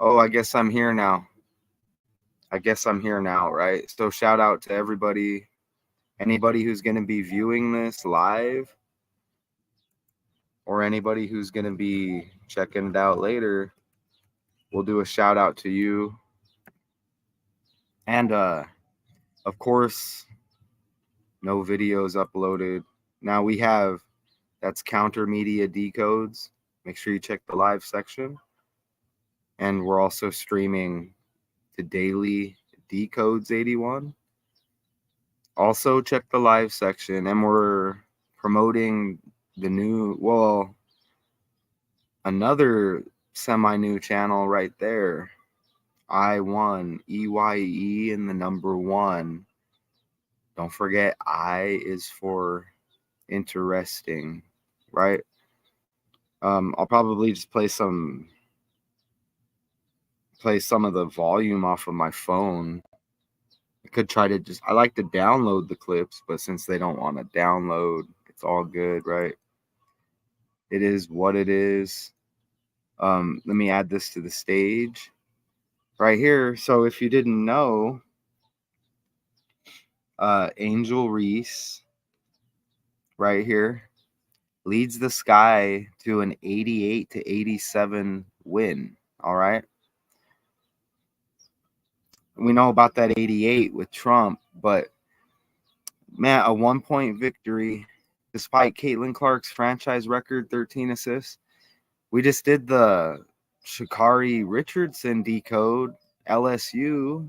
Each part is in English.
Oh, I guess I'm here now. Right? So shout out to everybody, anybody who's going to be viewing this live or anybody who's going to be checking it out later. We'll do a shout out to you. And of course, no videos uploaded. Now we have, that's Counter Media Decodes. Make sure you check the live section. And we're also streaming to Daily Decodes 81. Also check the live section, and we're promoting the new, well, another semi-new channel right there. I1, EYE and the number 1. Don't forget, I is for interesting, right? I'll probably just play some of the volume off of my phone. I could try to just, I like to download the clips, but since they don't want to download, it's all good, right? It is what it is. Let me add this to the stage right here. So if you didn't know, Angel Reese right here leads the Sky to an 88-87 win. All right. We know about that 88 with Trump, but man, a 1-point victory despite Caitlin Clark's franchise record 13 assists. We just did the Sha'Carri Richardson decode LSU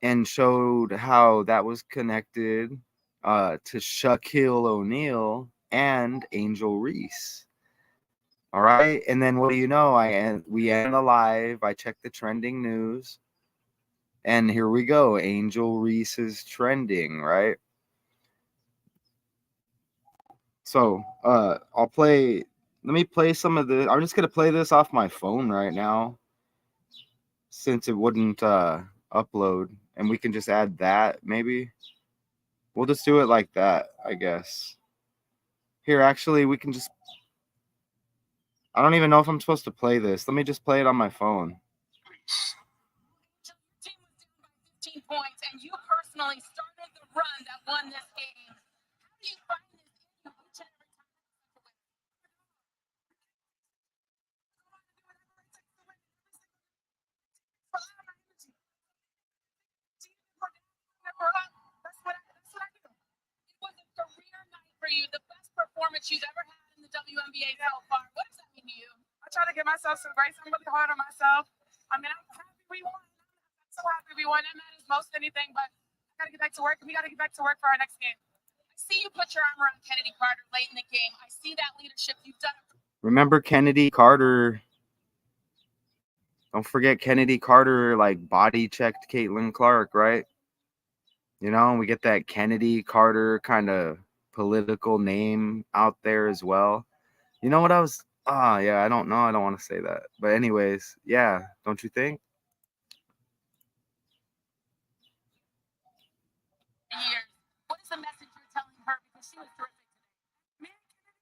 and showed how that was connected to Shaquille O'Neal and Angel Reese. All right, and then what do you know? We end the live. I checked the trending news, and here we go. Angel Reese is trending, right? So I'll play. Let me play some of the. I'm just gonna play this off my phone right now, since it wouldn't upload, and we can just add that maybe. We'll just do it like that, I guess. Here, actually, we can just. I don't even know if I'm supposed to play this. Let me just play it on my phone. Your team was down by 15 points, and you personally started the run that won this game. How do you find this in you each and every time? That's what I do. It was a career night for you, the best performance you've ever had in the WNBA so far. What does that mean to you? I try to give myself some grace. I'm really hard on myself. I mean, I'm happy we won. I'm so happy we won. That matters most anything, but I got to get back to work, and we got to get back to work for our next game. I see you put your arm around Kennedy Carter late in the game. I see that leadership you've done. Remember Kennedy Carter? Don't forget Kennedy Carter, like, body checked Caitlin Clark, right? You know, we get that Kennedy Carter kind of political name out there as well. You know what I was? Ah, yeah, I don't know. I don't want to say that. But anyways, yeah, don't you think? Years. What is the message you're telling her? Because she was terrific today. Me and Kennedy,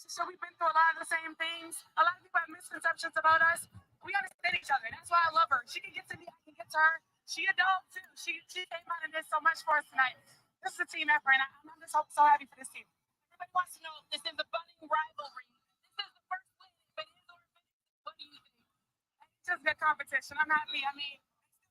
so we've been through a lot of the same things. A lot of people have misconceptions about us. We understand each other. That's why I love her. She can get to me, I can get to her. She a dog too. She came out and did so much for us tonight. This is a team effort, and I'm just so happy for this team. Everybody wants to know if this is a budding rivalry. This is the first win, but is or what do you think? It's just good competition. I'm happy. I mean,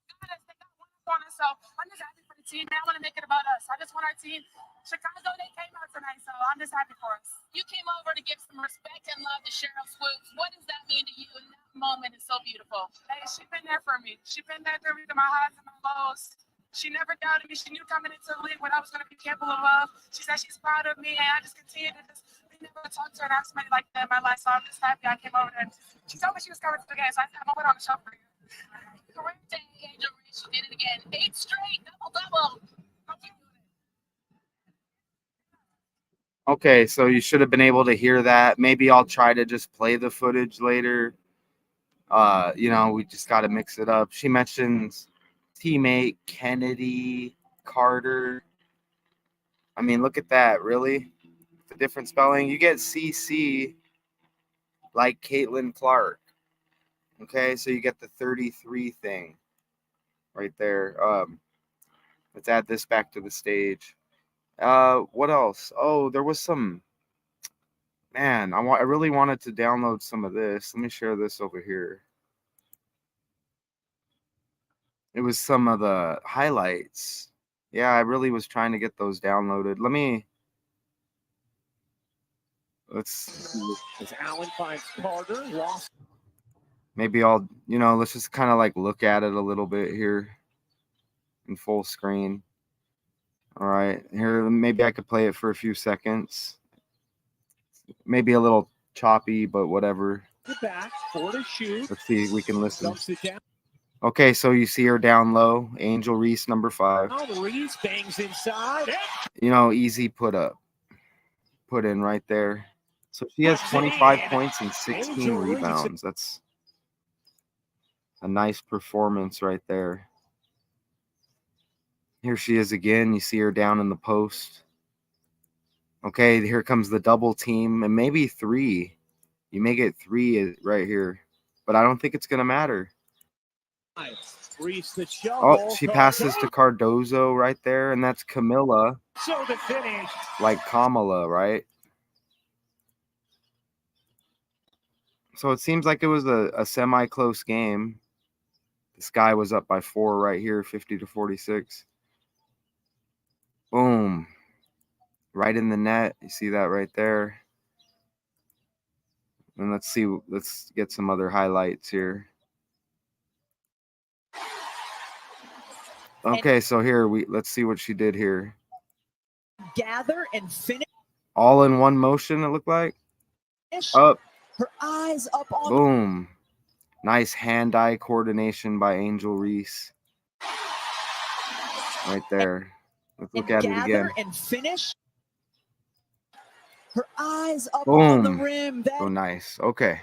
they got one up on us, so I'm just happy for the team. Man, I want to make it about us. I just want our team. Chicago, they came out tonight, so I'm just happy for us. You came over to give some respect and love to Cheryl Swoops. What does that mean to you? And that moment is so beautiful. Hey, she's been there for me. She's been there through me to my highs and my lows. She never doubted me. She knew coming into the league what I was going to be capable of. She said she's proud of me, and I just continue to just be able to talk to her and have somebody like that in my life. So I'm just happy I came over there. She told me she was coming to the game, so I said, I'm going to put on the show for you. Correct day, Angel Reese. She did it again. 8 straight, double-double. Okay, so you should have been able to hear that. Maybe I'll try to just play the footage later. You know, we just got to mix it up. She mentions teammate Kennedy Carter. I mean, look at that, really? The different spelling. You get CC like Caitlin Clark. Okay, so you get the 33 thing right there. Let's add this back to the stage. What else? Oh, there was some. Man, I really wanted to download some of this. Let me share this over here. It was some of the highlights. Yeah, I really was trying to get those downloaded. Let's As Allen finds Carter, lost. maybe let's just kind of like look at it a little bit here in full screen. All right, here, maybe I could play it for a few seconds. Maybe a little choppy, but whatever. Back for the shoot. Let's see if we can listen. Dumps it down. Okay, so you see her down low, Angel Reese, number 5. Now Reese bangs inside. Easy put in right there. So she has 25 points and 16 rebounds. That's a nice performance right there. Here she is again. You see her down in the post. Okay, here comes the double team, and maybe 3. You may get 3 right here, but I don't think it's going to matter. Reese the shovel. Oh, she passes to Cardozo right there, and that's Camilla. So the finish. Like Kamala, right? So it seems like it was a semi-close game. This guy was up by 4 right here, 50-46. Boom. Right in the net. You see that right there. And let's get some other highlights here. Okay, so here let's see what she did here. Gather and finish. All in one motion, it looked like. Up. Her eyes up on. Boom. Nice hand-eye coordination by Angel Reese. Right there. Let's look at it again. And finish. Her eyes up Boom. on the rim. Oh, nice. Okay.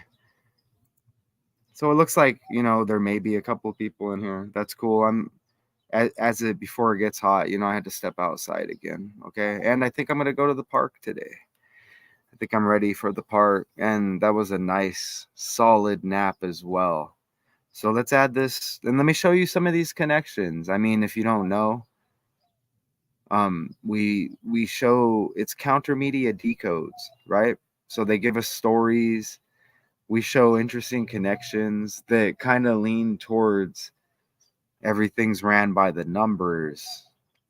So it looks like, there may be a couple people in here. That's cool. Before it gets hot, I had to step outside again. Okay. And I think I'm going to go to the park today. I think I'm ready for the park. And that was a nice, solid nap as well. So let's add this. And let me show you some of these connections. I mean, if you don't know, we show it's counter media decodes, right? So they give us stories. We show interesting connections that kind of lean towards everything's ran by the numbers,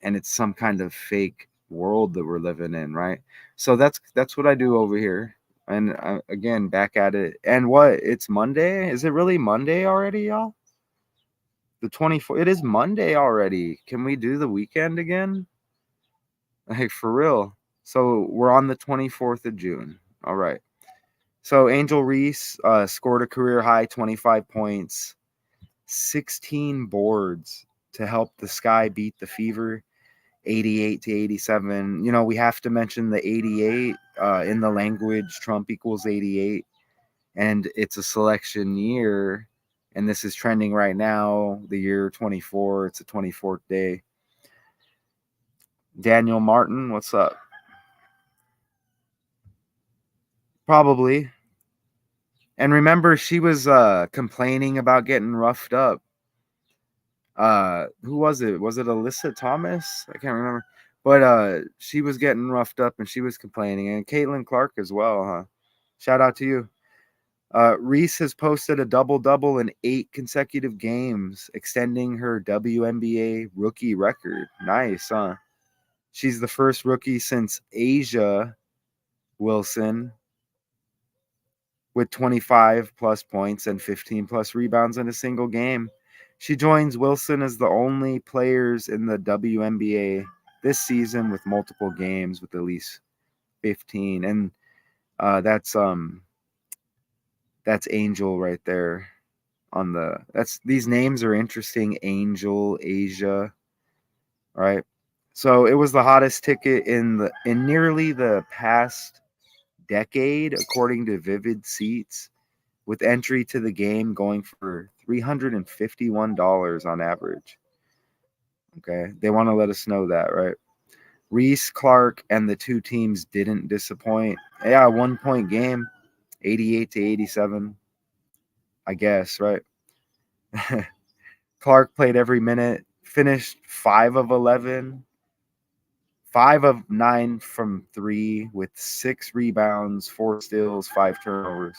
and it's some kind of fake world that we're living in, right? So that's what I do over here. And again, back at it. And it's Monday? Is it really Monday already, y'all? The 24th. It is Monday already. Can we do the weekend again? Like, for real. So we're on the 24th of June. All right. So Angel Reese scored a career high 25 points, 16 boards to help the Sky beat the Fever 88-87. We have to mention the 88 in the language Trump equals 88, and it's a selection year, and this is trending right now, the year 24. It's the 24th day. Daniel Martin, what's up? Probably. And remember, she was complaining about getting roughed up. Who was it? Was it Alyssa Thomas? I can't remember. But she was getting roughed up and she was complaining. And Caitlin Clark as well, huh? Shout out to you. Reese has posted a double-double in 8 consecutive games, extending her WNBA rookie record. Nice, huh? She's the first rookie since Asia Wilson with 25 plus points and 15 plus rebounds in a single game. She joins Wilson as the only players in the WNBA this season with multiple games with at least 15. And that's Angel right there on these names are interesting. Angel, Asia, right? So it was the hottest ticket in nearly the past decade, according to Vivid Seats, with entry to the game going for $351 on average. Okay, they want to let us know that, right? Reese, Clark, and the two teams didn't disappoint. Yeah, 1-point game. 88 to 87, I guess, right? Clark played every minute, finished 5 of 11, 5 of 9 from 3 with 6 rebounds, 4 steals, 5 turnovers.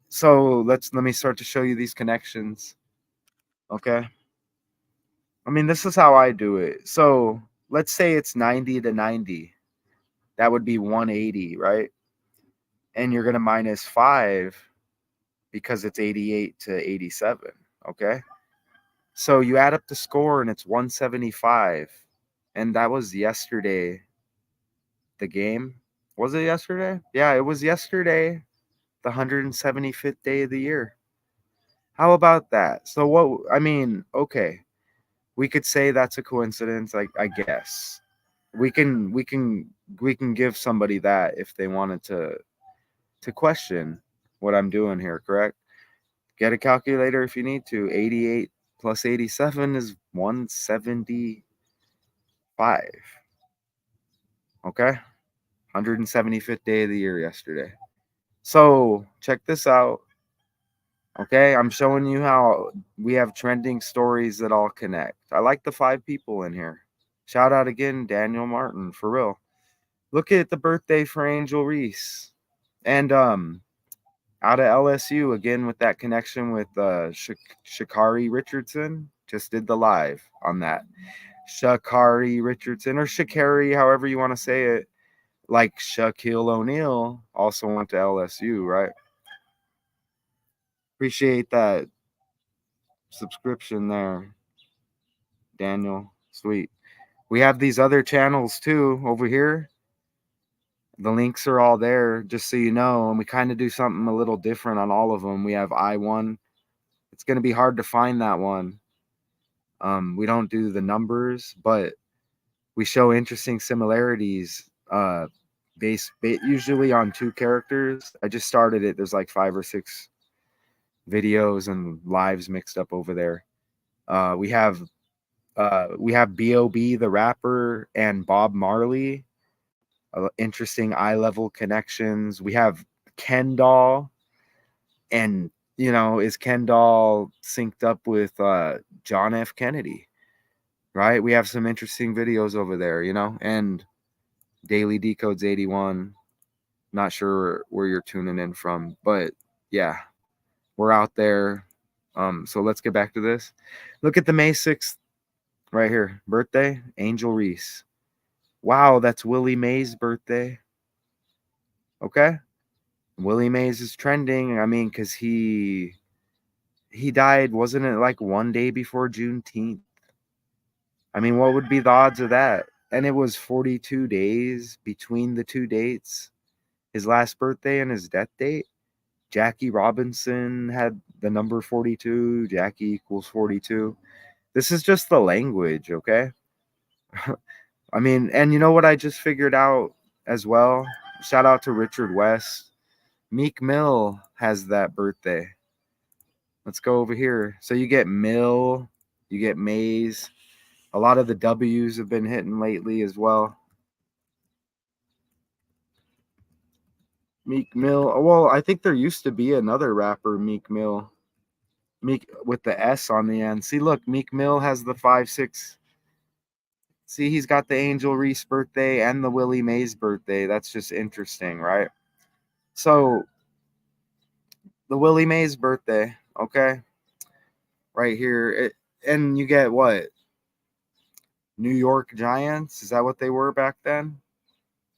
So let me start to show you these connections. Okay. I mean, this is how I do it. So let's say it's 90 to 90. That would be 180, right? And you're going to minus 5 because it's 88 to 87. Okay. So you add up the score and it's 175. And that was yesterday. The game. Was it yesterday? Yeah, it was yesterday. The 175th day of the year. How about that? So what, I mean, okay. We could say that's a coincidence, I guess. We can give somebody that if they wanted to question what I'm doing here, correct? Get a calculator if you need to. 88 plus 87 is 175. Okay? 175th day of the year yesterday. So, check this out. Okay? I'm showing you how we have trending stories that all connect. I like the 5 people in here. Shout out again, Daniel Martin, for real. Look at the birthday for Angel Reese. And out of LSU, again with that connection with Shakari Richardson, just did the live on that. Shakari Richardson, or Shakari, however you want to say it, like Shaquille O'Neal also went to LSU, right? Appreciate that subscription there, Daniel. Sweet. We have these other channels too over here. The links are all there, just so you know, and we kind of do something a little different on all of them. We have I1. It's going to be hard to find that one. We don't do the numbers, but we show interesting similarities based usually on 2 characters. I just started it. There's like 5 or 6 videos and lives mixed up over there. We have B.O.B. the rapper and Bob Marley. Interesting eye level connections. We have Kendall, and is Kendall synced up with John F. Kennedy, right? We have some interesting videos over there, and Daily Decodes 81. Not sure where you're tuning in from, but yeah, we're out there. So let's get back to this. Look at the May 6th right here. Birthday, Angel Reese. Wow, that's Willie Mays' birthday. Okay. Willie Mays is trending. I mean, because he died, wasn't it like one day before Juneteenth? I mean, what would be the odds of that? And it was 42 days between the 2 dates, his last birthday and his death date. Jackie Robinson had the number 42. Jackie equals 42. This is just the language, okay? I mean, and you know what I just figured out as well? Shout out to Richard West. Meek Mill has that birthday. Let's go over here. So you get Mill, you get Mays. A lot of the W's have been hitting lately as well. Meek Mill. Well, I think there used to be another rapper, Meek Mill. Meek with the S on the end. See, look, Meek Mill has the 5-6. See, he's got the Angel Reese birthday and the Willie Mays birthday. That's just interesting, right? So, the Willie Mays birthday, okay? Right here. And you get what? New York Giants? Is that what they were back then?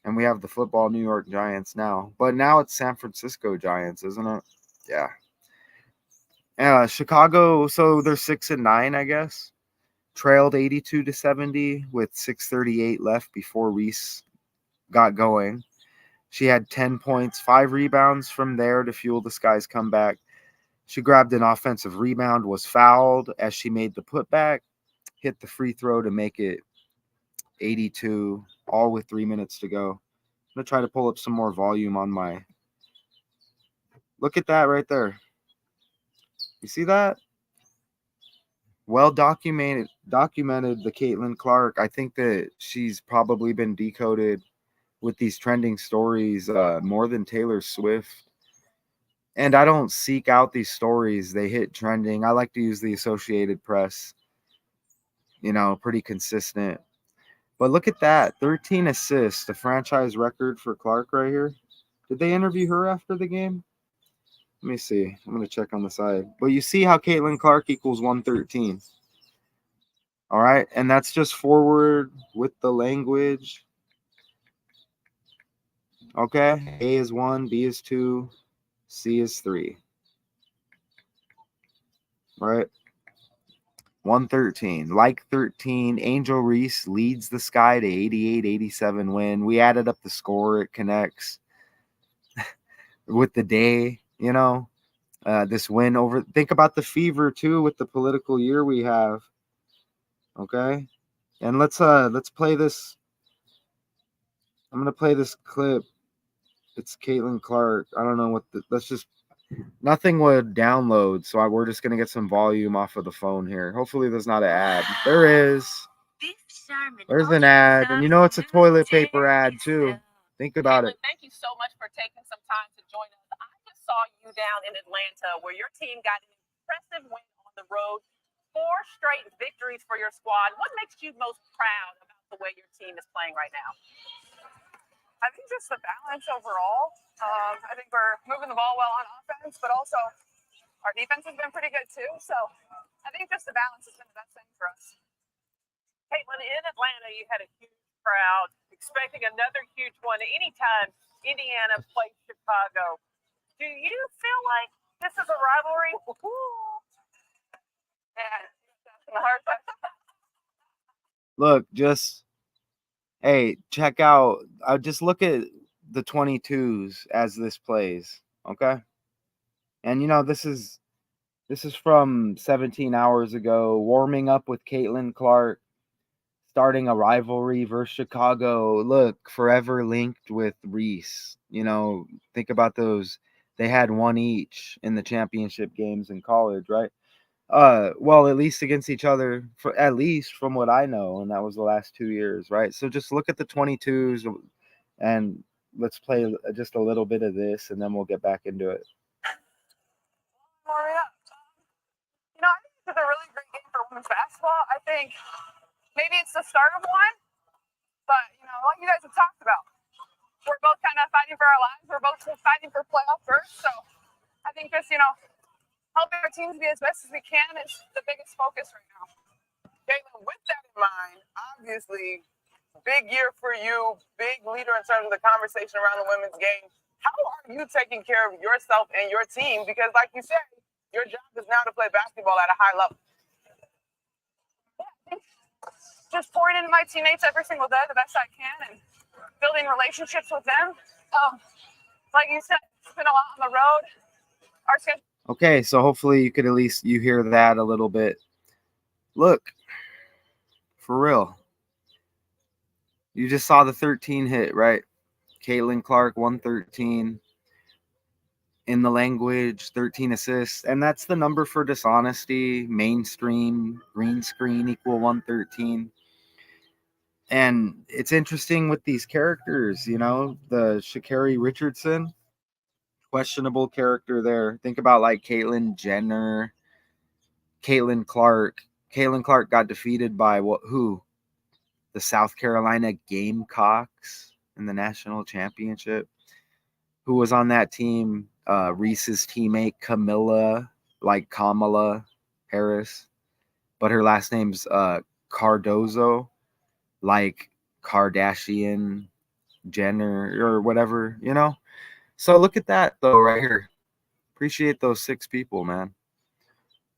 And we have the football New York Giants now. But now it's San Francisco Giants, isn't it? Yeah. Chicago, so they're 6-9, I guess. Trailed 82 to 70 with 6:38 left before Reese got going. She had 10 points, 5 rebounds from there to fuel the Sky's comeback. She grabbed an offensive rebound, was fouled as she made the putback, hit the free throw to make it 82, all with 3 minutes to go. I'm going to try to pull up some more volume on my... Look at that right there. You see that? Well documented the Caitlin Clark. I think that she's probably been decoded with these trending stories more than Taylor Swift. And I don't seek out these stories. They hit trending. I like to use the Associated Press, pretty consistent. But look at that, 13 assists, the franchise record for Clark right here. Did they interview her after the game? Let me see. I'm going to check on the side. But you see how Caitlin Clark equals 113. All right. And that's just forward with the language. Okay. A is 1, B is 2, C is 3. Right. 113. Like 13. Angel Reese leads the Sky to 88-87 win. We added up the score. It connects with the day, this win over. Think about the Fever too with the political year we have. Okay. And let's play this. I'm gonna play this clip. It's Caitlin Clark. I don't know what let's just nothing would download, so we're just gonna get some volume off of the phone here. Hopefully there's not an ad. There is. There's an ad, and it's a toilet paper ad too. Think about it. Thank you so much for taking some time to join us. I just saw you down in Atlanta where your team got an impressive win on the road. 4 straight victories for your squad. What makes you most proud about the way your team is playing right now? I think just the balance overall. I think we're moving the ball well on offense, but also our defense has been pretty good too. So I think just the balance has been the best thing for us. Caitlin, in Atlanta, you had a huge crowd, expecting another huge one anytime Indiana plays Chicago. Do you feel like this is a rivalry? Look, hey, check out. Just look at the 22s as this plays, okay? And this is from 17 hours ago. Warming up with Caitlin Clark, starting a rivalry versus Chicago. Look, forever linked with Reese. Think about those. They had one each in the championship games in college, right? Well, at least against each other, at least from what I know, and that was the last 2 years, right? So just look at the 22s, and let's play just a little bit of this, and then we'll get back into it. Maria, I think this is a really great game for women's basketball. I think maybe it's the start of one, but like you guys have talked about, we're both kind of fighting for our lives. We're both fighting for playoff berth. So I think just helping our teams be as best as we can is the biggest focus right now. Caitlin, with that in mind, obviously, big year for you, big leader in terms of the conversation around the women's game. How are you taking care of yourself and your team? Because, like you said, your job is now to play basketball at a high level. Yeah, just pouring into my teammates every single day the best I can and building relationships with them. Like you said, it's been a lot on the road. Our schedule. Okay, so hopefully you could at least hear that a little bit. Look, for real. You just saw the 13 hit, right? Caitlin Clark, 113. In the language, 13 assists. And that's the number for dishonesty, mainstream, green screen equal 113. And it's interesting with these characters, the Sha'Carri Richardson, questionable character there. Think about like Caitlyn Jenner, Caitlin Clark. Caitlin Clark got defeated by who? The South Carolina Gamecocks in the national championship. Who was on that team? Reese's teammate Kamala Harris, but her last name's Cardozo, like Kardashian Jenner or whatever, So look at that though, right here. Appreciate those 6 people, man.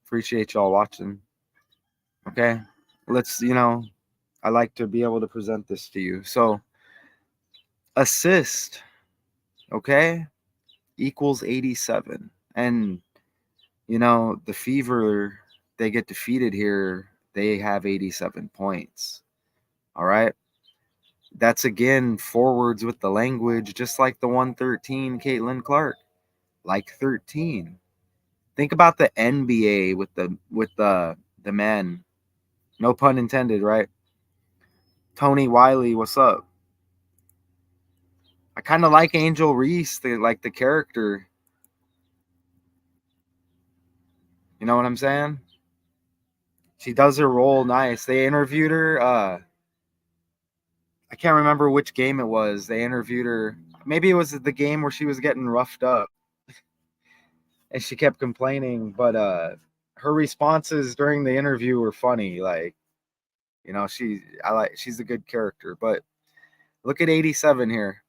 Appreciate y'all watching. Okay, let's I like to be able to present this to you. So assist, okay, equals 87. And the Fever, they get defeated here. They have 87 points. All right. That's again forwards with the language, just like the 113 Caitlin Clark, like 13. Think about the NBA with the men. No pun intended, right? Tony Wiley, what's up? I kind of like Angel Reese, the character. You know what I'm saying? She does her role nice. They interviewed her. I can't remember which game it was. They interviewed her. Maybe it was the game where she was getting roughed up, and she kept complaining. But her responses during the interview were funny. Like, you know, she's a good character. But look at 87 here.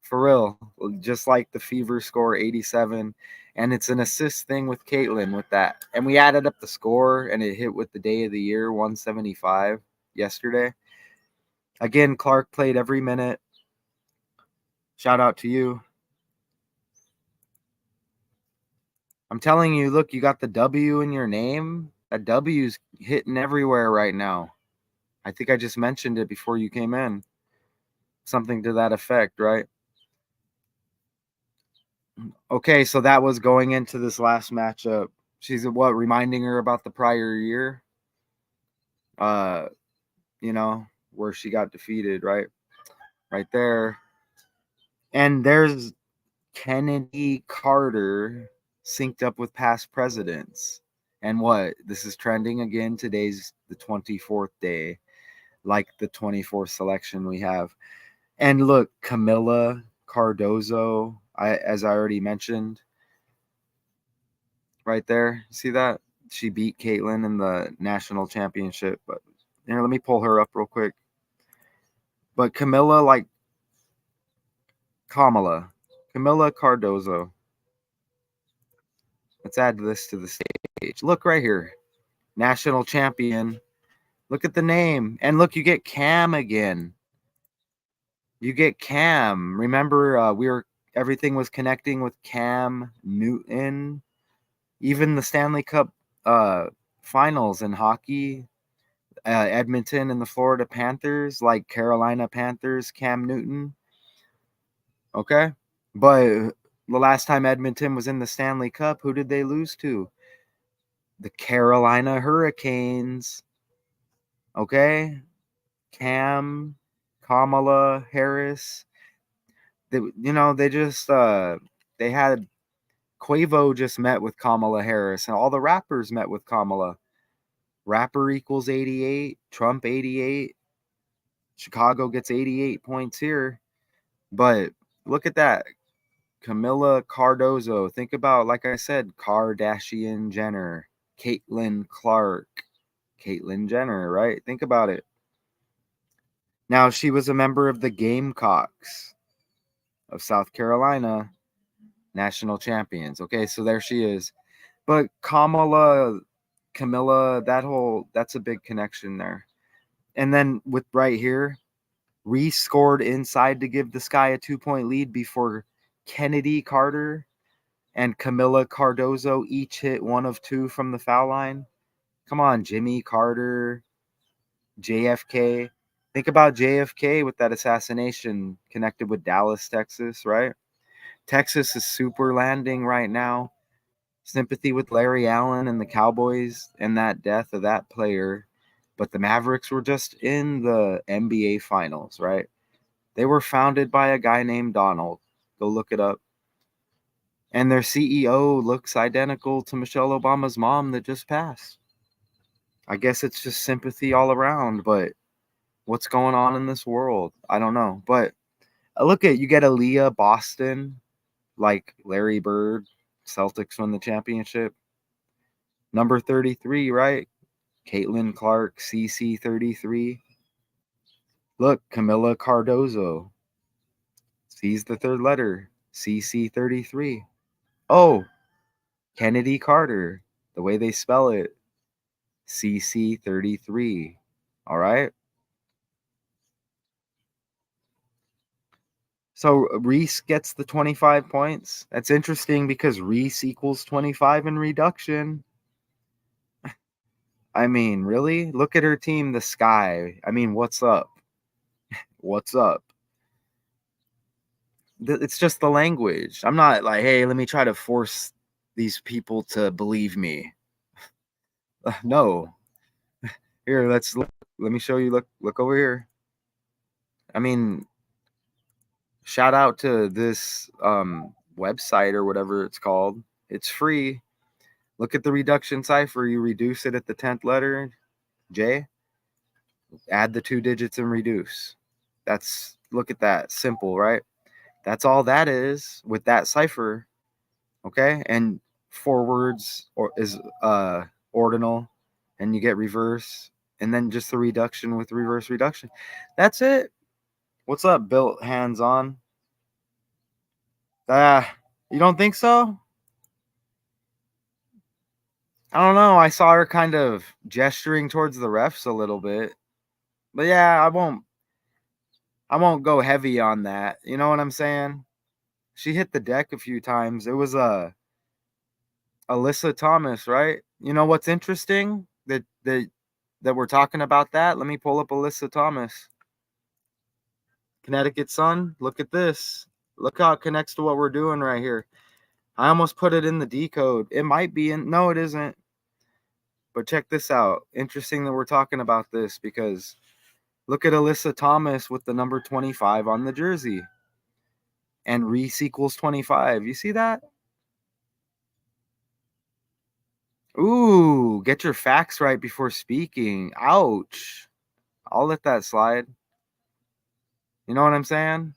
For real, just like the Fever score, 87. And it's an assist thing with Caitlin with that. And we added up the score, and it hit with the day of the year, 175 yesterday. Again, Clark played every minute. Shout out to you. I'm telling you, look, you got the W in your name. That W's hitting everywhere right now. I think I just mentioned it before you came in. Something to that effect, right? Okay, so that was going into this last matchup. She's reminding her about the prior year. You know, where she got defeated, right? Right there. And there's Kennedy Carter synced up with past presidents. And what? This is trending again. Today's the 24th day, like the 24th selection we have. And look, Camila Cardozo, as I already mentioned, right there. See that? She beat Caitlin in the national championship. But here, let me pull her up real quick. But Camila Cardozo. Let's add this to the stage. Look right here. National champion. Look at the name. And look, you get Cam again. You get Cam. Remember, everything was connecting with Cam Newton. Even the Stanley Cup finals in hockey, Edmonton and the Florida Panthers, like Carolina Panthers, Cam Newton. Okay? But the last time Edmonton was in the Stanley Cup, who did they lose to? The Carolina Hurricanes. Okay? Kamala Harris. They just they had Quavo just met with Kamala Harris, and all the rappers met with Kamala. Rapper equals 88, Trump 88, Chicago gets 88 points here. But look at that. Camila Cardozo. Think about, like I said, Kardashian Jenner, Caitlin Clark, Caitlyn Jenner, right? Think about it. Now, she was a member of the Gamecocks of South Carolina, national champions. Okay, so there she is. But Camila, that's a big connection there. And then with right here, Reese scored inside to give the Sky a 2-point lead before Kennedy Carter and Camila Cardozo each hit 1 of 2 from the foul line. Come on, Jimmy Carter, JFK. Think about JFK with that assassination connected with Dallas, Texas, right? Texas is super landing right now. Sympathy with Larry Allen and the Cowboys and that death of that player. But the Mavericks were just in the NBA Finals, right? They were founded by a guy named Donald. Go look it up. And their CEO looks identical to Michelle Obama's mom that just passed. I guess it's just sympathy all around, but what's going on in this world? I don't know. But you get Aaliyah Boston, like Larry Bird. Celtics won the championship. Number 33, right? Caitlin Clark, CC 33. Look, Camila Cardozo. C's the third letter. CC 33. Oh, Kennedy Carter. The way they spell it. CC 33. All right. So Reese gets the 25 points. That's interesting because Reese equals 25 in reduction. I mean, really? Look at her team, the Sky. I mean, what's up? What's up? It's just the language. I'm not like, hey, let me try to force these people to believe me. No. Here, let me show you. Look over here. I mean, shout out to this website or whatever it's called. It's free. Look at the reduction cipher. You reduce it at the 10th letter, J. Add the 2 digits and reduce. Look at that. Simple, right? That's all that is with that cipher. Okay? And forwards is ordinal, and you get reverse, and then just the reduction with reverse reduction. That's it. What's up, Built Hands On? You don't think so? I don't know. I saw her kind of gesturing towards the refs a little bit. But yeah, I won't go heavy on that. You know what I'm saying? She hit the deck a few times. It was Alyssa Thomas, right? You know what's interesting? That we're talking about that. Let me pull up Alyssa Thomas. Connecticut Sun, look at this. Look how it connects to what we're doing right here. I almost put it in the decode. It might be in, no, it isn't. But check this out. Interesting that we're talking about this because look at Alyssa Thomas with the number 25 on the jersey. And Reese equals 25. You see that? Ooh, get your facts right before speaking. Ouch. I'll let that slide. You know what I'm saying?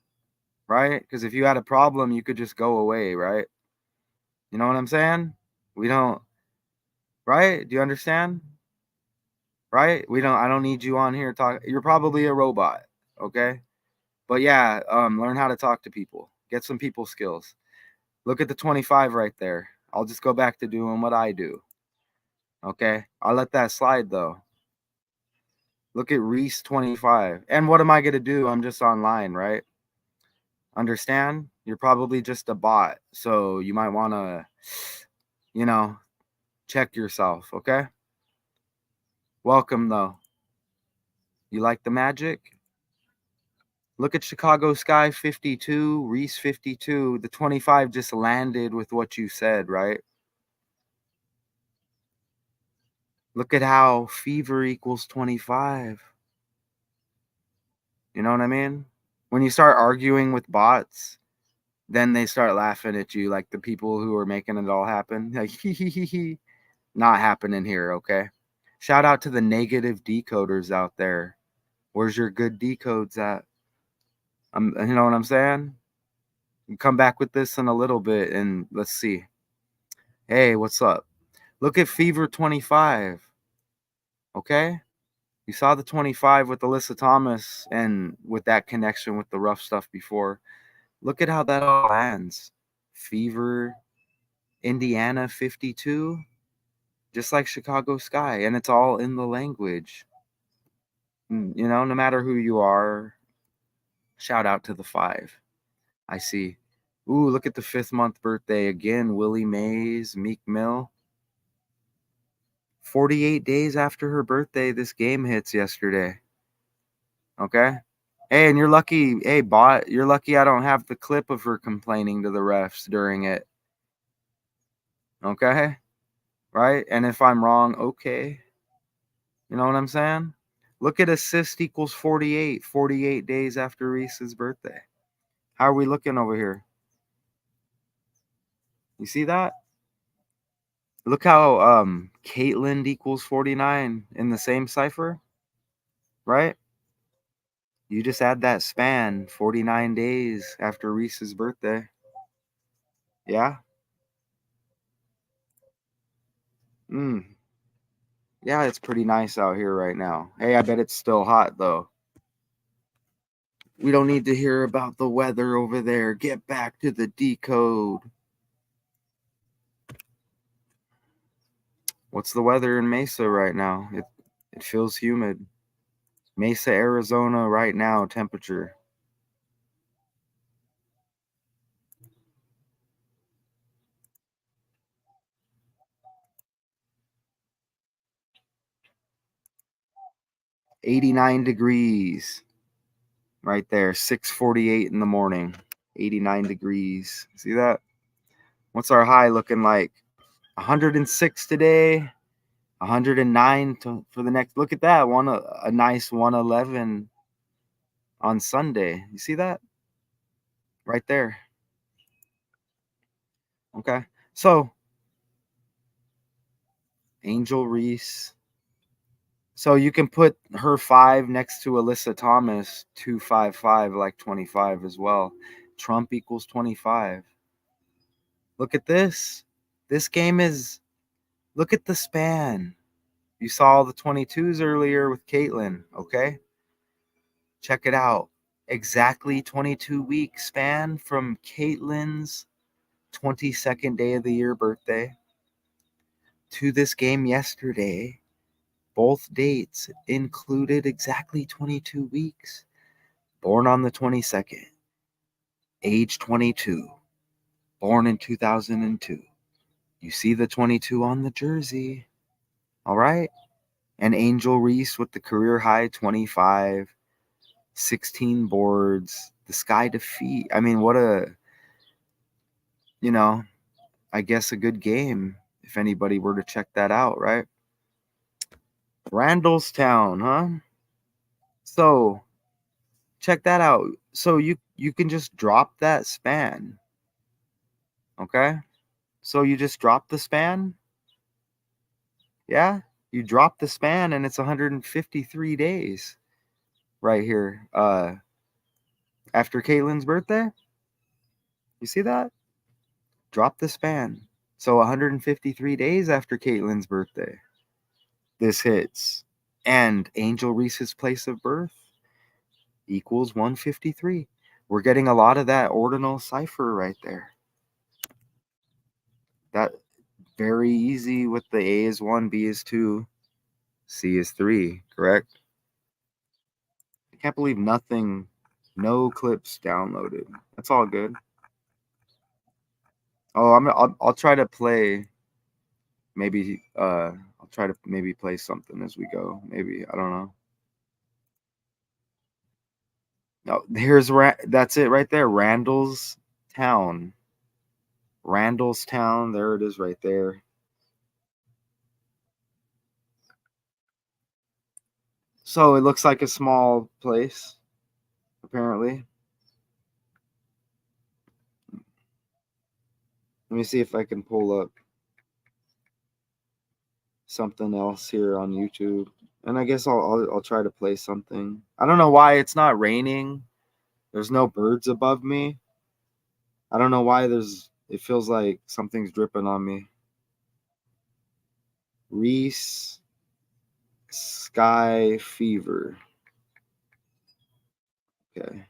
Right? Because if you had a problem, you could just go away, right? You know what I'm saying? We don't, right? Do you understand? Right? I don't need you on here talk. You're probably a robot, okay? But yeah, learn how to talk to people. Get some people skills. Look at the 25 right there. I'll just go back to doing what I do. Okay? I'll let that slide though. Look at Reese 25. And what am I going to do? I'm just online, right? Understand? You're probably just a bot. So you might want to, check yourself, okay? Welcome though. You like the magic? Look at Chicago Sky 52, Reese 52. The 25 just landed with what you said, right? Look at how fever equals 25. You know what I mean? When you start arguing with bots, then they start laughing at you like the people who are making it all happen. Like, hee. Not happening here, okay? Shout out to the negative decoders out there. Where's your good decodes at? You know what I'm saying? You come back with this in a little bit and let's see. Hey, what's up? Look at Fever 25. Okay? You saw the 25 with Alyssa Thomas and with that connection with the rough stuff before. Look at how that all lands. Fever, Indiana 52, just like Chicago Sky. And it's all in the language. You know, no matter who you are, shout out to the 5. I see. Ooh, look at the 5th month birthday again. Willie Mays, Meek Mill. 48 days after her birthday, this game hits yesterday. Okay? Hey, and you're lucky. Hey, bot, you're lucky I don't have the clip of her complaining to the refs during it. Okay? Right? And if I'm wrong, okay. You know what I'm saying? Look at assist equals 48. 48 days after Reese's birthday. How are we looking over here? You see that? Look how Caitlin equals 49 in the same cipher, right? You just add that span, 49 days after Reese's birthday. Yeah? Yeah, it's pretty nice out here right now. Hey, I bet it's still hot, though. We don't need to hear about the weather over there. Get back to the decode. What's the weather in Mesa right now? It feels humid. Mesa, Arizona right now, temperature. $89 degrees. Right there, 6:48 in the morning, 89 degrees. See that? What's our high looking like? 106 today, 109 for the next. Look at that, a nice 111 on Sunday. You see that? Right there. Okay. So Angel Reese. So you can put her 5 next to Alyssa Thomas, 255, like 25 as well. Trump equals 25. Look at this. This game is, look at the span. You saw the 22s earlier with Caitlin, okay? Check it out. Exactly 22-week span from Caitlin's 22nd day of the year birthday to this game yesterday. Both dates included exactly 22 weeks. Born on the 22nd, age 22, born in 2002. You see the 22 on the jersey, all right? And Angel Reese with the career high 25, 16 boards, the Sky defeat. I mean, what a, I guess a good game if anybody were to check that out, right? Randallstown, huh? So check that out. So you can just drop that span. Okay? So you just drop the span? Yeah? You drop the span and it's 153 days right here. After Caitlin's birthday? You see that? Drop the span. So 153 days after Caitlin's birthday. This hits. And Angel Reese's place of birth equals 153. We're getting a lot of that ordinal cipher right there. That very easy with the A is 1, B is 2, C is 3, correct? I can't believe no clips downloaded. That's all good. Oh, I'll try to play maybe I'll try to maybe play something as we go. Maybe, I don't know. No, that's it right there. Randallstown. Randallstown, there it is right there. So it looks like a small place, apparently. Let me see if I can pull up something else here on YouTube. And I guess I'll try to play something. I don't know why it's not raining. There's no birds above me. I don't know why it feels like something's dripping on me. Reese Sky Fever. Okay.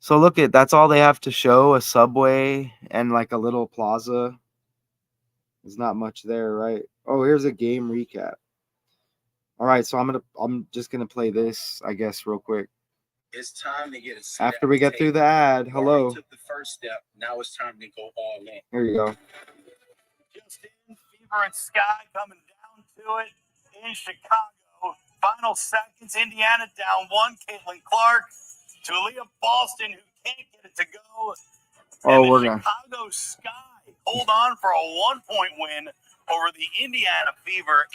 So look that's all they have to show, a subway and like a little plaza. There's not much there, right? Oh, here's a game recap. All right, so I'm just gonna play this, I guess, real quick. It's time to get a After we get through the ad. Hello. Took the first step. Now it's time to go all in. Here you go. Just in, Fever and Sky coming down to it in Chicago. Final seconds, Indiana down 1. Caitlin Clark to Aaliyah Boston, who can't get it to go. Oh, and we're the gonna. Chicago Sky hold on for a 1-point win over the Indiana Fever,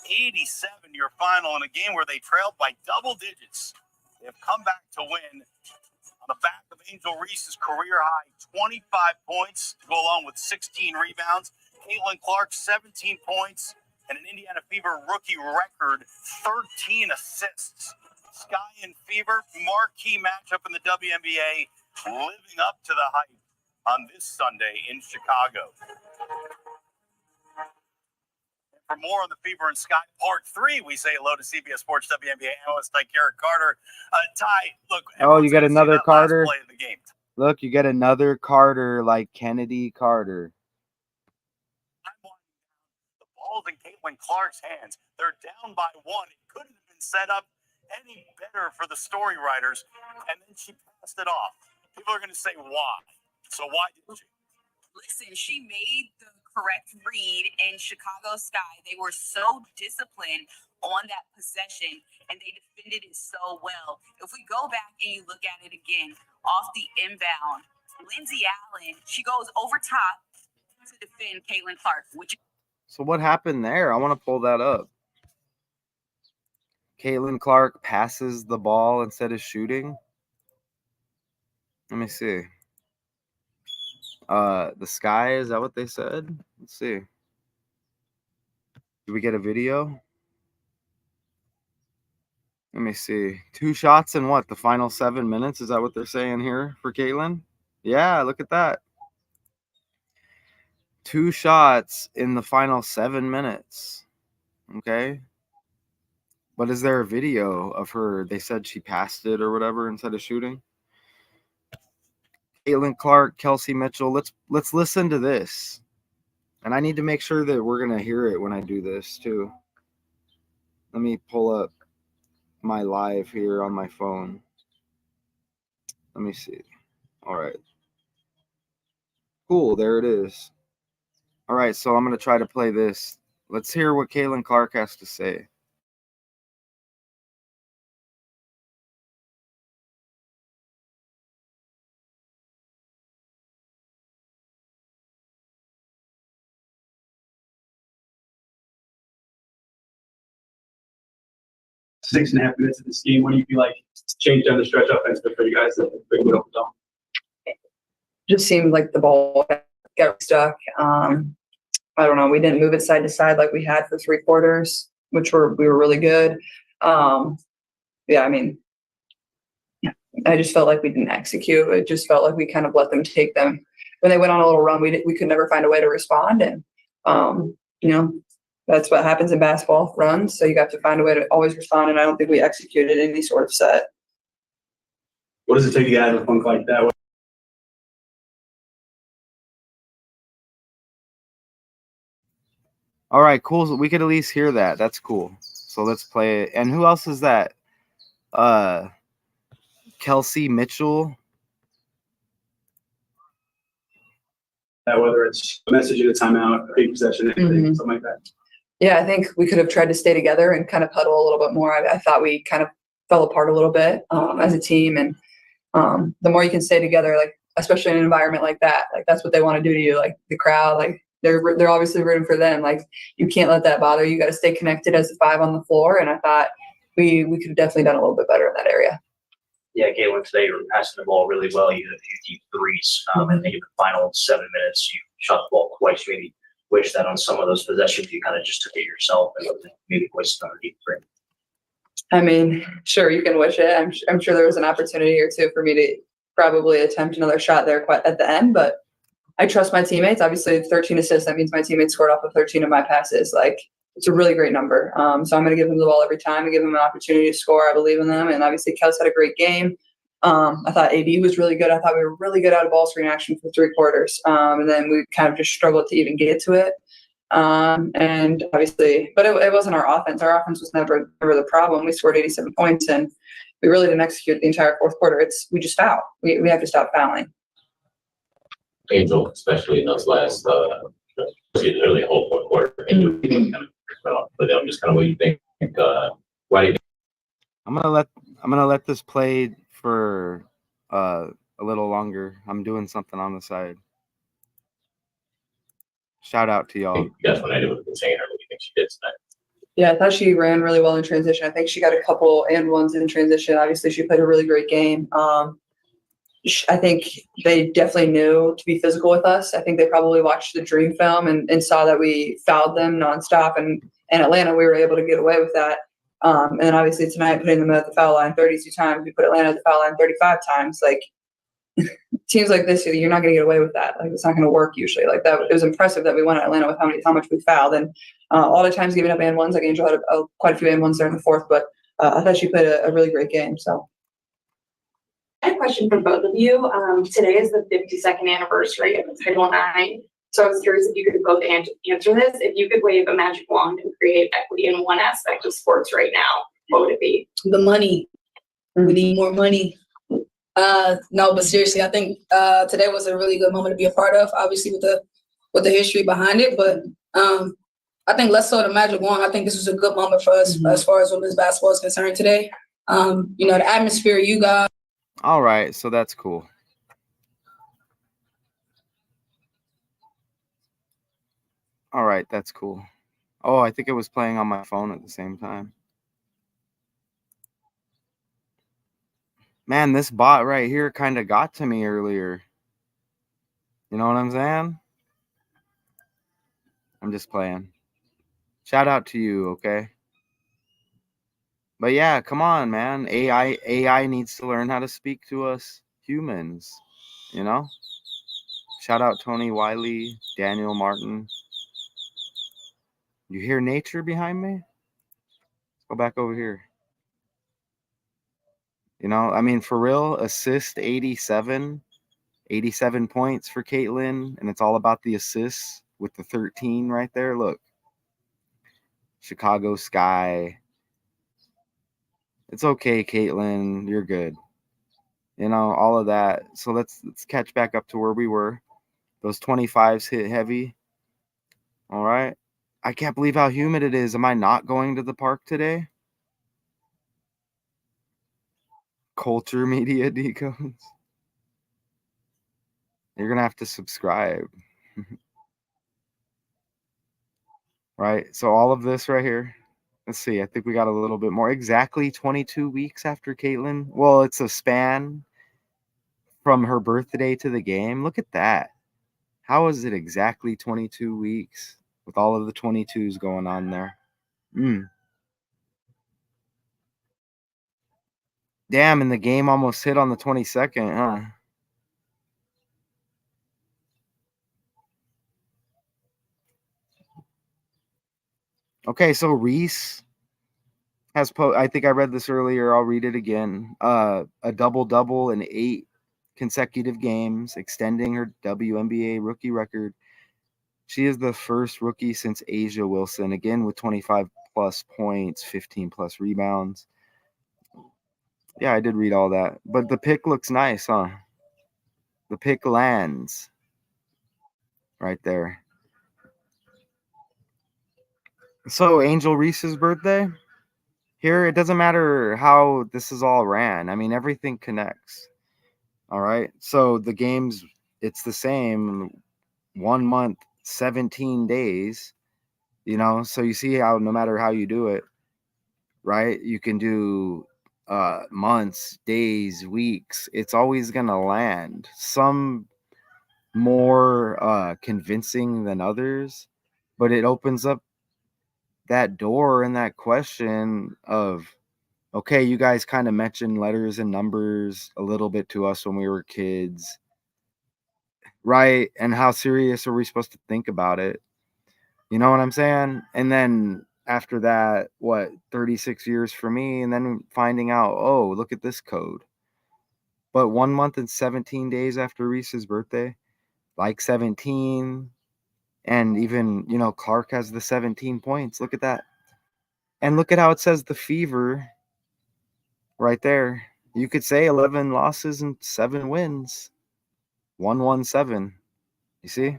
88-87, your final in a game where they trailed by double digits. They have come back to win on the back of Angel Reese's career high 25 points to go along with 16 rebounds. Caitlin Clark, 17 points, and an Indiana Fever rookie record, 13 assists. Sky and Fever, marquee matchup in the WNBA, living up to the hype on this Sunday in Chicago. For more on the Fever and Sky Part 3, we say hello to CBS Sports WNBA analyst Tykerra Carter. Ty, look. Oh, you get another Carter? Play of the game. Look, you get another Carter like Kennedy Carter. The ball's in Caitlin Clark's hands. They're down by 1. It couldn't have been set up any better for the story writers. And then she passed it off. People are going to say, why? So why did she? Listen, she made the correct read in Chicago Sky. They were so disciplined on that possession, and they defended it so well. If we go back and you look at it again, off the inbound, Lindsay Allen, she goes over top to defend Caitlin Clark. So what happened there? I want to pull that up. Caitlin Clark passes the ball instead of shooting. Let me see. The Sky, is that what they said? Let's see. Do we get a video? Let me see. 2 shots in what? The final 7 minutes? Is that what they're saying here for Caitlin? Yeah, look at that. 2 shots in the final 7 minutes. Okay. But is there a video of her? They said she passed it or whatever instead of shooting. Caitlin Clark, Kelsey Mitchell. Let's listen to this. And I need to make sure that we're gonna hear it when I do this too. Let me pull up my live here on my phone. Let me see. All right. Cool, there it is. All right, so I'm gonna try to play this. Let's hear what Caitlin Clark has to say. Six and a half minutes of this game. What do you feel like changed down the stretch offensively for you guys that bring it over the top? Just seemed like the ball got stuck. I don't know. We didn't move it side to side like we had for 3 quarters, we were really good. Yeah, I mean, I just felt like we didn't execute. It just felt like we kind of let them take them. When they went on a little run, we could never find a way to respond. And, you know, that's what happens in basketball runs. So you have to find a way to always respond. And I don't think we executed any sort of set. What does it take to get out of a funk like that? All right, cool. So we could at least hear that. That's cool. So let's play it. And who else is that? Kelsey Mitchell. Whether it's a message in a timeout, a big possession, anything, something like that. Yeah, I think we could have tried to stay together and kind of huddle a little bit more. I thought we kind of fell apart a little bit as a team. And the more you can stay together, like especially in an environment like that, like that's what they want to do to you. Like the crowd, like they're obviously rooting for them. Like you can't let that bother you. You got to stay connected as a 5 on the floor. And I thought we could have definitely done a little bit better in that area. Yeah, Caitlin, today you were passing the ball really well. You had a few deep threes. I think in the final 7 minutes, you shot the ball twice. Maybe wish that on some of those possessions you kind of just took it yourself and maybe wasted another deep three. I mean, sure, you can wish it. I'm sure there was an opportunity or two for me to probably attempt another shot there at the end, but I trust my teammates. Obviously, 13 assists, that means my teammates scored off of 13 of my passes. Like, it's a really great number. So I'm going to give them the ball every time and give them an opportunity to score. I believe in them. And obviously, Kels had a great game. I thought AB was really good. I thought we were really good out of ball screen action for 3 quarters. And then we kind of just struggled to even get to it. And obviously, but it wasn't our offense. Our offense was never the problem. We scored 87 points and we really didn't execute the entire 4th quarter. We just fouled. We have to stop fouling. Angel, especially in those last, literally the whole 4th quarter. But I'm just kind of what you think. Why do you? I'm gonna let this play for a little longer. I'm doing something on the side. Shout out to y'all. That's what I did with the container. What do you think she did tonight? Yeah, I thought she ran really well in transition. I think she got a couple and ones in transition. Obviously, she played a really great game. I think they definitely knew to be physical with us. I think they probably watched the Dream film and saw that we fouled them nonstop. And in Atlanta, we were able to get away with that. And then obviously tonight, putting them at the foul line 32 times, we put Atlanta at the foul line 35 times. Like teams like this, you're not going to get away with that. Like it's not going to work usually. Like that, it was impressive that we won at Atlanta with how much we fouled, and all the times giving up and ones. Like Angel had quite a few and ones there in the 4th, but I thought she played a really great game. So. I have a question for both of you. Today is the 52nd anniversary of Title IX. So I was curious if you could both answer this. If you could wave a magic wand and create equity in one aspect of sports right now, what would it be? The money. We need more money. No, but seriously, I think today was a really good moment to be a part of, obviously with the history behind it. But I think less so the magic wand. I think this was a good moment for us as far as women's basketball is concerned today. The atmosphere you got. All right, so that's cool. All right, that's cool. Oh, I think it was playing on my phone at the same time. Man, this bot right here kind of got to me earlier. You know what I'm saying? I'm just playing. Shout out to you, okay? But yeah, come on, man. AI needs to learn how to speak to us humans, you know? Shout out Tony Wiley, Daniel Martin. You hear nature behind me? Let's go back over here. You know, I mean, for real, assist 87 points for Caitlin, and it's all about the assists with the 13 right there. Look, Chicago Sky. It's okay, Caitlin. You're good. You know, all of that. So let's catch back up to where we were. Those 25s hit heavy. All right. I can't believe how humid it is. Am I not going to the park today? Culture media decodes. You're going to have to subscribe. Right. So all of this right here. Let's see. I think we got a little bit more. Exactly 22 weeks after Caitlin. Well, it's a span from her birthday to the game. Look at that. How is it exactly 22 weeks with all of the 22s going on there? Damn, and the game almost hit on the 22nd, huh? Okay, so Reese has I think I read this earlier. I'll read it again. A double-double in 8 consecutive games, extending her WNBA rookie record. She is the first rookie since Asia Wilson, again with 25 plus points, 15 plus rebounds. Yeah, I did read all that. But the pick looks nice, huh? The pick lands right there. So, Angel Reese's birthday? Here, it doesn't matter how this is all ran. I mean, everything connects. All right. So, the games, it's the same 1 month, 17 days, you know? So, you see how no matter how you do it, right? You can do months, days, weeks. It's always going to land. Some more convincing than others, but it opens up that door and that question of, okay, you guys kind of mentioned letters and numbers a little bit to us when we were kids, right? And how serious are we supposed to think about it? You know what I'm saying? And then after that, 36 years for me, and then finding out, oh, look at this code. But 1 month and 17 days after Reese's birthday, like 17, and even, you know, Clark has the 17 points. Look at that. And look at how it says the fever right there. You could say 11 losses and 7 wins. 117. You see?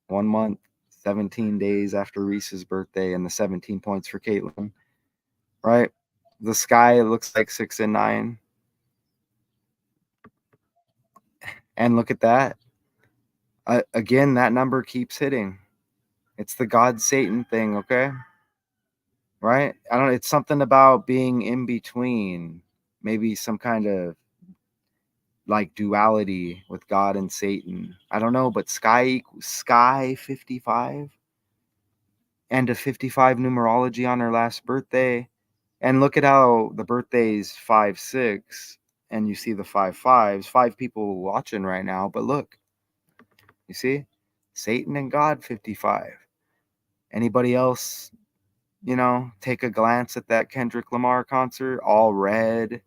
1 month, 17 days after Reese's birthday, and the 17 points for Caitlin. Right? The sky looks like 6 and 9. And look at that. Again, that number keeps hitting. It's the God Satan thing, okay? Right? I don't. It's something about being in between. Maybe some kind of like duality with God and Satan. I don't know, but sky 55 and a 55 numerology on her last birthday. And look at how the birthday's 5-6, and you see the 5-5s, 5 people watching right now. But look, you see, Satan and God 55. Anybody else, you know, take a glance at that Kendrick Lamar concert, all red.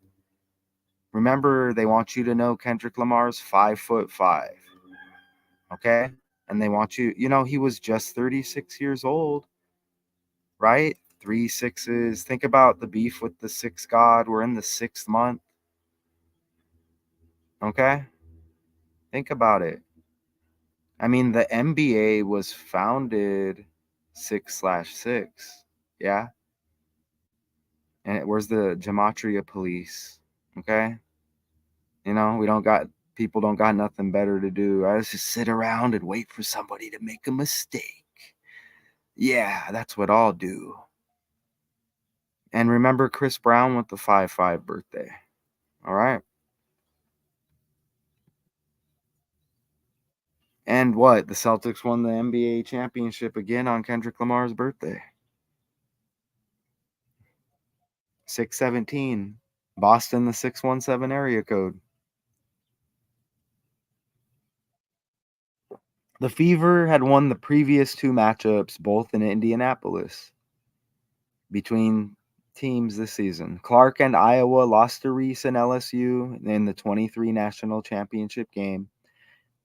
Remember, they want you to know Kendrick Lamar's 5'5". Okay? And they want you, you know, he was just 36 years old, right? 3 6s. Think about the beef with the 6 God. We're in the 6th month. Okay? Think about it. I mean, the NBA was founded 6/6. Yeah? And where's the gematria police? Okay? You know, people don't got nothing better to do. I just sit around and wait for somebody to make a mistake. Yeah, that's what I'll do. And remember Chris Brown with the 5-5 birthday. All right. And what? The Celtics won the NBA championship again on Kendrick Lamar's birthday. 617. Boston, the 617 area code. The Fever had won the previous two matchups, both in Indianapolis, between teams this season. Clark and Iowa lost to Reese and LSU in the 23 national championship game.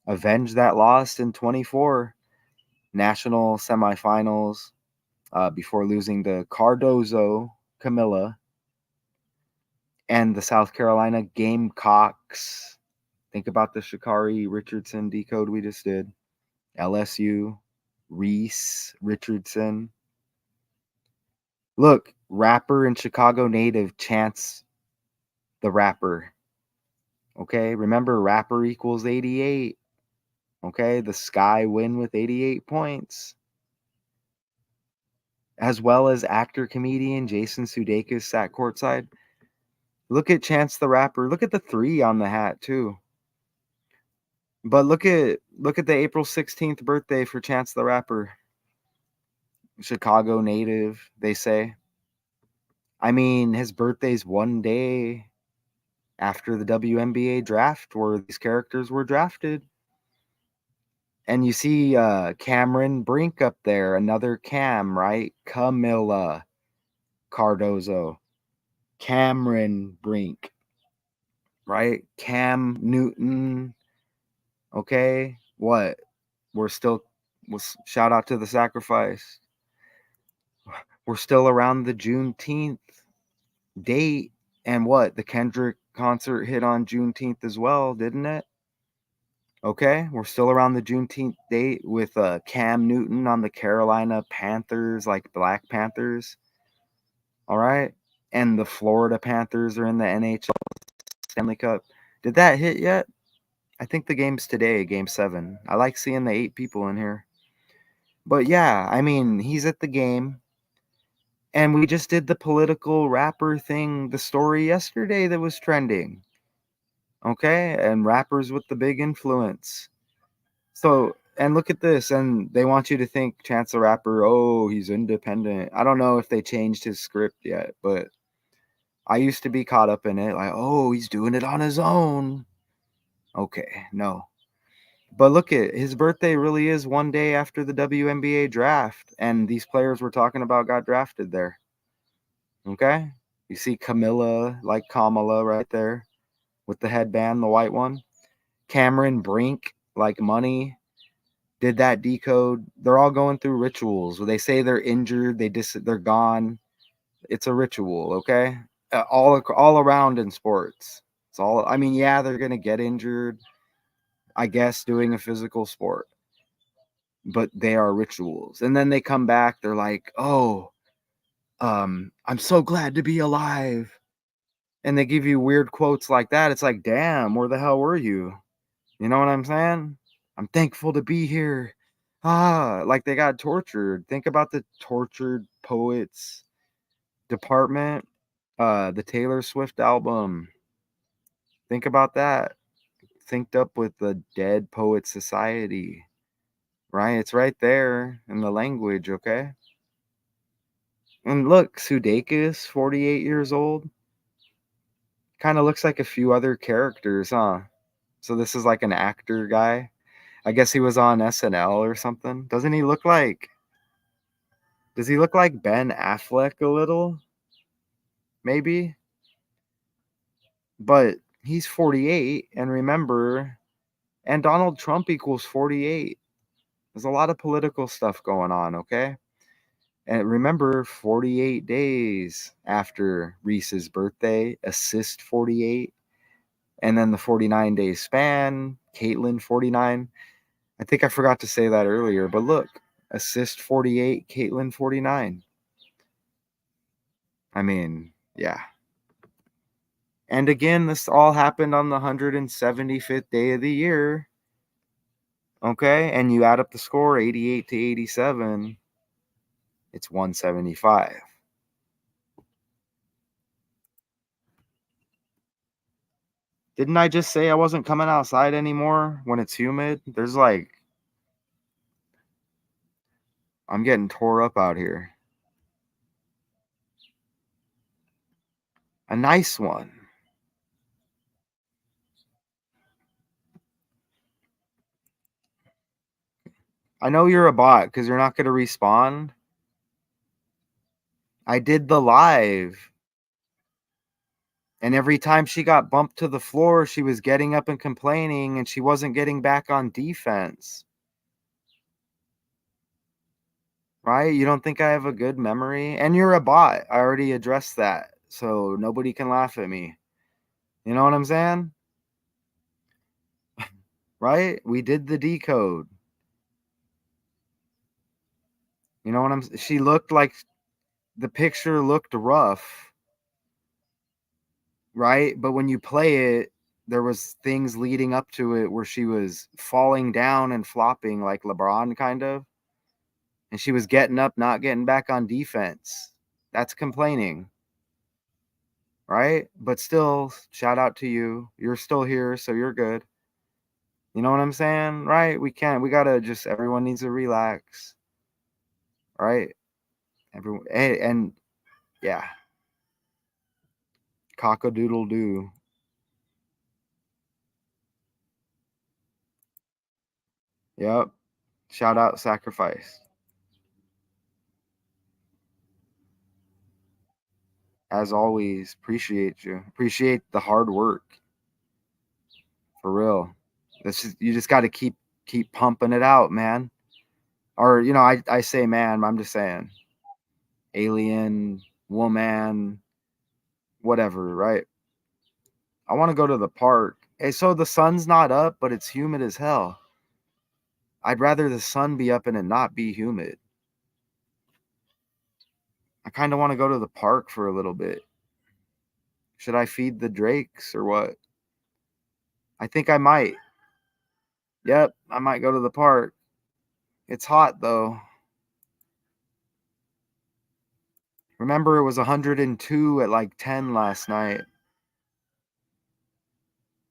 Avenged that loss in 24 national semifinals before losing to Cardozo, Camilla, and the South Carolina Gamecocks. Think about the Sha'Carri Richardson decode we just did. LSU, Reese, Richardson. Look, rapper and Chicago native Chance the Rapper. Okay, remember rapper equals 88. Okay, the Sky win with 88 points. As well as actor comedian Jason Sudeikis sat courtside. Look at Chance the Rapper. Look at the 3 on the hat too. But look at the April 16th birthday for Chance the Rapper. Chicago native, they say. I mean, his birthday's one day after the WNBA draft where these characters were drafted. And you see Cameron Brink up there, another Cam, right? Camilla Cardozo. Cameron Brink, right? Cam Newton. Okay, what? We're still, shout out to the sacrifice. We're still around the Juneteenth date. And what? The Kendrick concert hit on Juneteenth as well, didn't it? Okay, we're still around the Juneteenth date with Cam Newton on the Carolina Panthers, like Black Panthers. All right. And the Florida Panthers are in the NHL Stanley Cup. Did that hit yet? I think the game's today, game 7. I like seeing the 8 people in here. But yeah, I mean, he's at the game. And we just did the political rapper thing, the story yesterday that was trending. Okay? And rappers with the big influence. So, and look at this. And they want you to think Chance the Rapper, oh, he's independent. I don't know if they changed his script yet, but I used to be caught up in it. Like, oh, he's doing it on his own. Okay, no. But look at his birthday really is one day after the WNBA draft. And these players we're talking about got drafted there. Okay? You see Camilla, like Kamala right there with the headband, the white one. Cameron Brink, like Money, did that decode. They're all going through rituals where they say they're injured, they're gone. It's a ritual, okay? All around in sports. It's all. I mean, yeah, they're gonna get injured, I guess, doing a physical sport, but they are rituals. And then they come back. They're like, oh, I'm so glad to be alive. And they give you weird quotes like that. It's like, damn, where the hell were you? You know what I'm saying? I'm thankful to be here. Like they got tortured. Think about the tortured poets department. The Taylor Swift album. Think about that. Synced up with the Dead Poet Society. Right? It's right there in the language, okay? And look, Sudeikis, 48 years old. Kind of looks like a few other characters, huh? So this is like an actor guy. I guess he was on SNL or something. Does he look like Ben Affleck a little? Maybe. But he's 48, and remember, and Donald Trump equals 48. There's a lot of political stuff going on, okay? And remember, 48 days after Reese's birthday, assist 48. And then the 49-day span, Caitlin 49. I think I forgot to say that earlier, but look, assist 48, Caitlin 49. I mean, yeah. And again, this all happened on the 175th day of the year. Okay, and you add up the score, 88 to 87. It's 175. Didn't I just say I wasn't coming outside anymore when it's humid? There's like, I'm getting tore up out here. A nice one. I know you're a bot because you're not going to respond. I did the live. And every time she got bumped to the floor, she was getting up and complaining, and she wasn't getting back on defense. Right? You don't think I have a good memory? And you're a bot. I already addressed that. So nobody can laugh at me. You know what I'm saying? Right? We did the decode. You know what I'm saying? She looked like the picture looked rough. Right? But when you play it, there was things leading up to it where she was falling down and flopping like LeBron kind of. And she was getting up, not getting back on defense. That's complaining. Right? But still, shout out to you. You're still here, so you're good. You know what I'm saying? Right? We gotta just, everyone needs to relax. Right? Everyone, and yeah. Cock-a-doodle doo. Yep. Shout out Sacrifice. As always, appreciate you. Appreciate the hard work. For real. You just got to keep pumping it out, man. Or, you know, I say man, I'm just saying. Alien, woman, whatever, right? I want to go to the park. Hey, so the sun's not up, but it's humid as hell. I'd rather the sun be up and it not be humid. I kind of want to go to the park for a little bit. Should I feed the drakes or what? I think I might. Yep, I might go to the park. It's hot though. Remember, it was 102 at like 10 last night.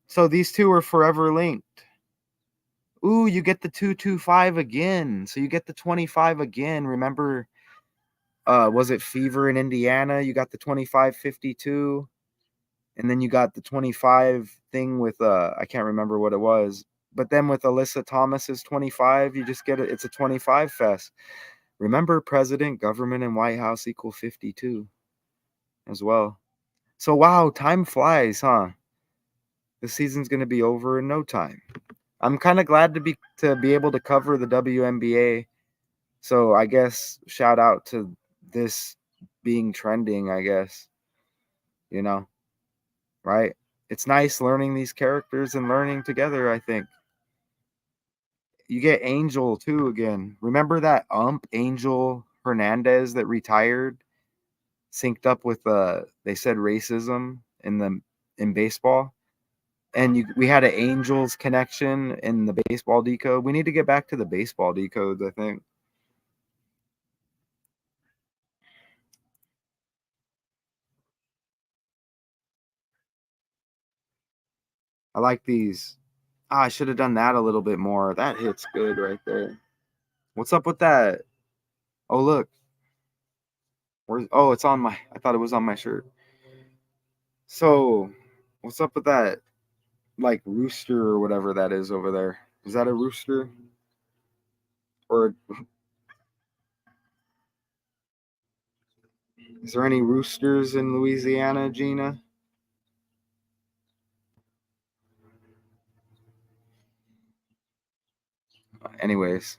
So these two are forever linked. Ooh, you get the 225 again. So you get the 25 again. Remember, was it Fever in Indiana? You got the 2552. And then you got the 25 thing with, I can't remember what it was. But then with Alyssa Thomas's 25, you just get it. It's a 25 fest. Remember, president, government, and White House equal 52 as well. So, wow, time flies, huh? The season's going to be over in no time. I'm kind of glad to be able to cover the WNBA. So, I guess shout out to this being trending, I guess. You know, right? It's nice learning these characters and learning together, I think. You get Angel too again. Remember that Angel Hernandez that retired, synced up with they said racism in baseball, and we had an Angels connection in the baseball decode. We need to get back to the baseball decodes, I think. I like these. I should have done that a little bit more. That hits good right there. What's up with that? Oh, look. It's on my, I thought it was on my shirt. So, what's up with that? Like rooster or whatever that is over there. Is that a rooster? Or is there any roosters in Louisiana, Gina? Anyways.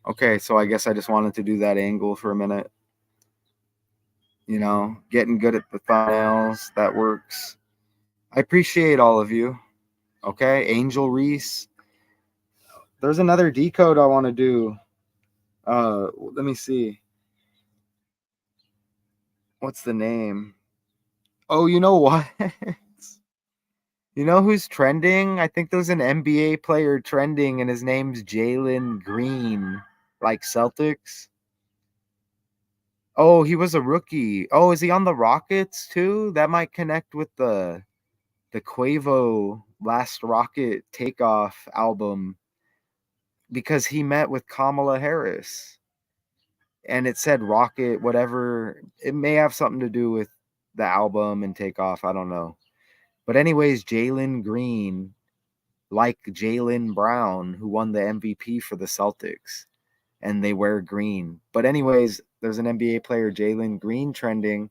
Okay, so I guess I just wanted to do that angle for a minute. You know, getting good at the thumbnails. That works. I appreciate all of you. Okay, Angel Reese. There's another decode I want to do. Let me see. What's the name? Oh, you know what? You know who's trending? I think there's an NBA player trending, and his name's Jalen Green, like Celtics. Oh, he was a rookie. Oh, is he on the Rockets too? That might connect with the Quavo Last Rocket Takeoff album, because he met with Kamala Harris and it said Rocket, whatever. It may have something to do with the album and take off. I don't know. But anyways, Jalen Green, like Jaylen Brown, who won the MVP for the Celtics, and they wear green. But anyways, there's an NBA player, Jalen Green, trending.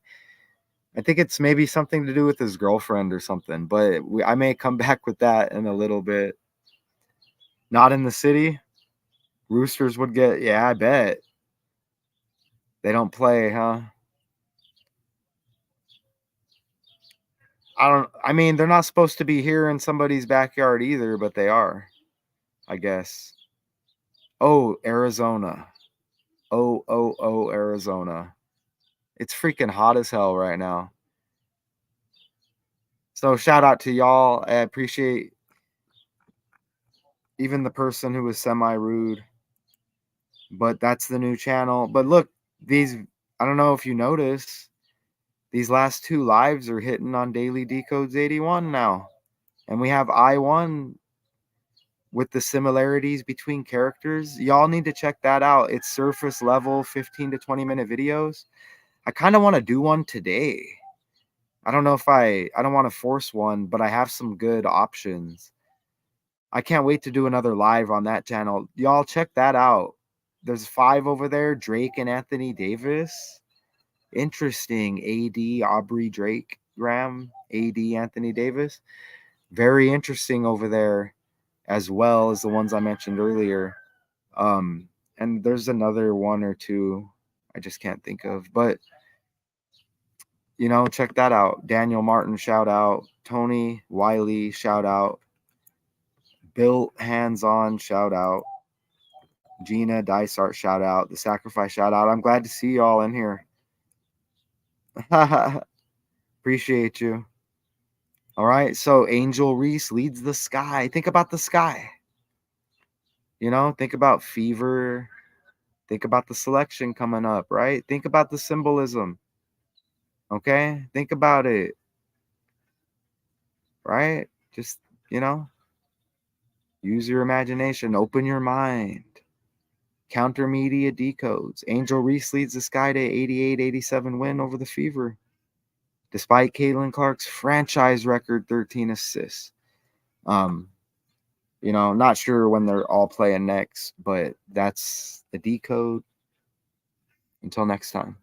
I think it's maybe something to do with his girlfriend or something, but I may come back with that in a little bit. Not in the city. Roosters would get, yeah, I bet. They don't play, huh? I mean, they're not supposed to be here in somebody's backyard either, but they are, I guess. Oh, Arizona. Oh, Arizona. It's freaking hot as hell right now. So shout out to y'all. I appreciate even the person who was semi-rude. But that's the new channel. But look, I don't know if you notice, these last two lives are hitting on Daily Decodes 81 now. And we have I1 with the similarities between characters. Y'all need to check that out. It's surface level 15 to 20 minute videos. I kind of want to do one today. I don't know if I don't want to force one, but I have some good options. I can't wait to do another live on that channel. Y'all check that out. There's 5 over there, Drake and Anthony Davis. Interesting. AD, Aubrey Drake, Graham, AD, Anthony Davis. Very interesting over there, as well as the ones I mentioned earlier. And there's another one or two I just can't think of, but check that out. Daniel Martin, shout out. Tony Wiley, shout out. Bill Hands On, shout out. Gina Dysart, shout out. The Sacrifice, shout out. I'm glad to see y'all in here. Appreciate you. All right, so Angel Reese leads the sky. Think about the sky. Think about Fever. Think about the selection coming up, right? Think about the symbolism. Okay? Think about it. Right? Just, use your imagination. Open your mind. Counter Media Decodes. Angel Reese leads the Sky to 88-87 win over the Fever. Despite Caitlin Clark's franchise record 13 assists. Not sure when they're all playing next, but that's the decode. Until next time.